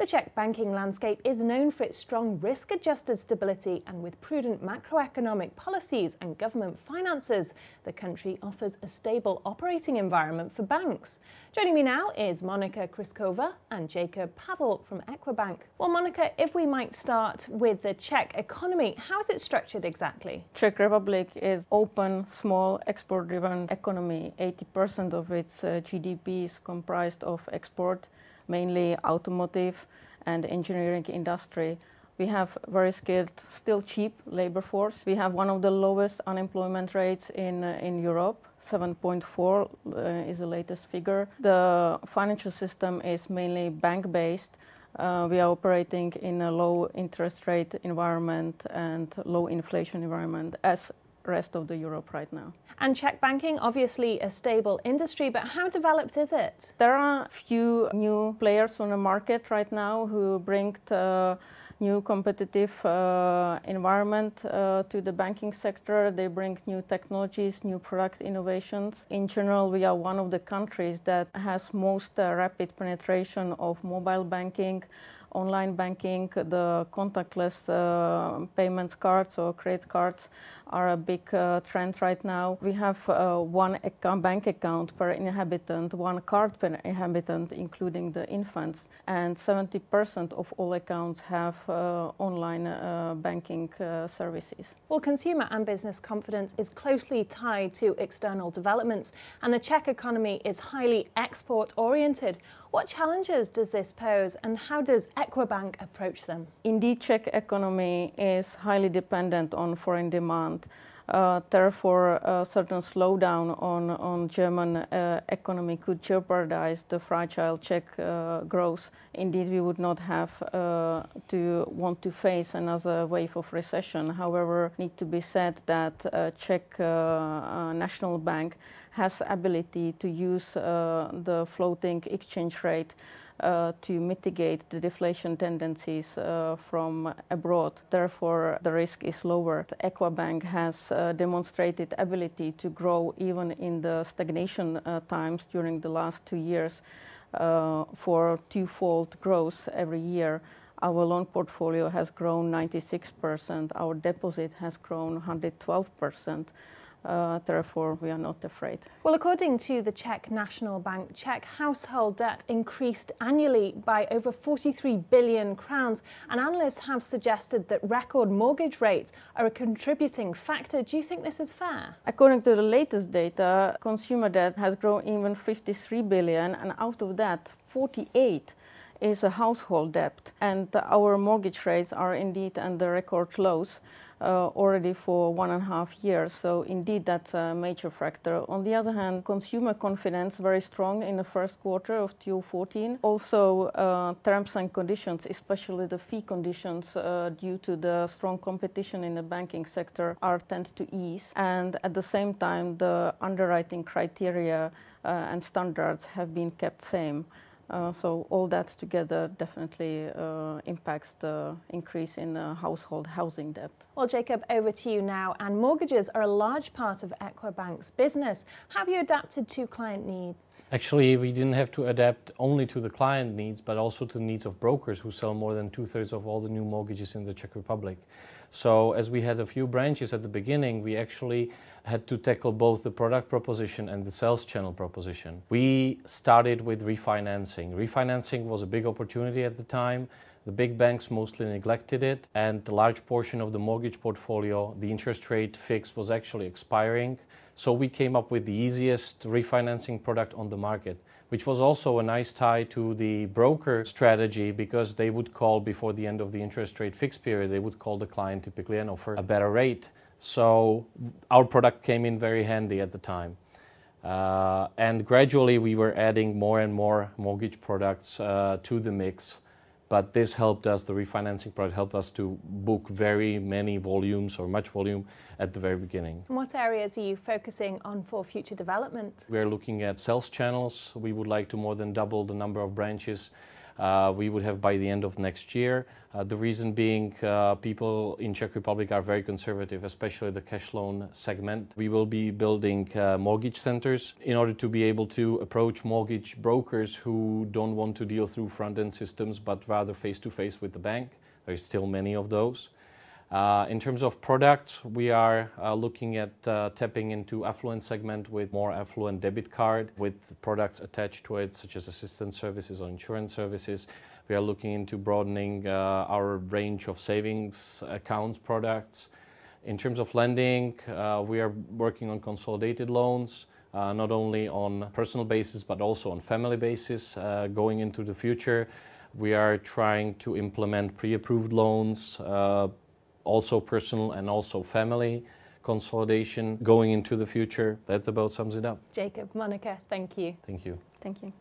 The Czech banking landscape is known for its strong risk-adjusted stability, and with prudent macroeconomic policies and government finances, the country offers a stable operating environment for banks. Joining me now is Monika Kristková and Jakub Pavel from Equa Bank. Well, Monika, if we might start with the Czech economy, how is it structured exactly? Czech Republic is open, small, export-driven economy. 80% of its GDP is comprised of export, mainly automotive and engineering industry. We have very skilled, still cheap labor force. We have one of the lowest unemployment rates in Europe. 7.4 is the latest figure. The financial system is mainly bank-based. We are operating in a low interest rate environment and low inflation environment as rest of the Europe right now. And Czech banking, obviously a stable industry, but how developed is it? There are few new players on the market right now who bring new competitive environment to the banking sector. They bring new technologies, new product innovations. In general, we are one of the countries that has most rapid penetration of mobile banking, online banking. The contactless payments cards or credit cards are a big trend right now. We have one bank account per inhabitant, one card per inhabitant, including the infants, and 70% of all accounts have online banking services. Well, consumer and business confidence is closely tied to external developments, and the Czech economy is highly export-oriented. What challenges does this pose, and how does Equa Bank approach them? Indeed, Czech economy is highly dependent on foreign demand. Therefore, a certain slowdown on German economy could jeopardize the fragile Czech growth. Indeed, we would not have to want to face another wave of recession. However, it needs to be said that Czech National Bank has ability to use the floating exchange rate to mitigate the deflation tendencies from abroad. Therefore, the risk is lower. The Equa Bank has demonstrated ability to grow even in the stagnation times during the last 2 years for twofold growth every year. Our loan portfolio has grown 96%. Our deposit has grown 112%. Therefore, we are not afraid. Well, according to the Czech National Bank, Czech household debt increased annually by over 43 billion crowns, and analysts have suggested that record mortgage rates are a contributing factor. Do you think this is fair? According to the latest data, consumer debt has grown even 53 billion, and out of that, 48 is a household debt. And our mortgage rates are indeed under record lows. Already for 1.5 years, so indeed that's a major factor. On the other hand, consumer confidence very strong in the first quarter of 2014. Also, terms and conditions, especially the fee conditions, due to the strong competition in the banking sector, tend to ease. And at the same time, the underwriting criteria and standards have been kept same. So all that together definitely impacts the increase in household housing debt. Well, Jakub, over to you now. And mortgages are a large part of Equa Bank's business. Have you adapted to client needs? Actually, we didn't have to adapt only to the client needs, but also to the needs of brokers who sell more than 2/3 of all the new mortgages in the Czech Republic. So as we had a few branches at the beginning, we actually had to tackle both the product proposition and the sales channel proposition. We started with refinancing. Refinancing was a big opportunity at the time. The big banks mostly neglected it, and the large portion of the mortgage portfolio, the interest rate fix, was actually expiring. So we came up with the easiest refinancing product on the market, which was also a nice tie to the broker strategy, because they would call before the end of the interest rate fix period, they would call the client typically and offer a better rate. So our product came in very handy at the time. And gradually we were adding more and more mortgage products to the mix. But this helped us, the refinancing product helped us to book very many volumes or much volume at the very beginning. And what areas are you focusing on for future development? We're looking at sales channels. We would like to more than double the number of branches we would have by the end of next year. The reason being people in Czech Republic are very conservative, especially the cash loan segment. We will be building mortgage centers in order to be able to approach mortgage brokers who don't want to deal through front-end systems but rather face-to-face with the bank. There is still many of those. In terms of products, we are looking at tapping into affluent segment with more affluent debit card with products attached to it, such as assistance services or insurance services. We are looking into broadening our range of savings accounts products. In terms of lending, we are working on consolidated loans, not only on personal basis but also on family basis. Going into the future, we are trying to implement pre-approved loans, also personal and also family consolidation going into the future. That about sums it up. Jakub, Monika, thank you. Thank you. Thank you.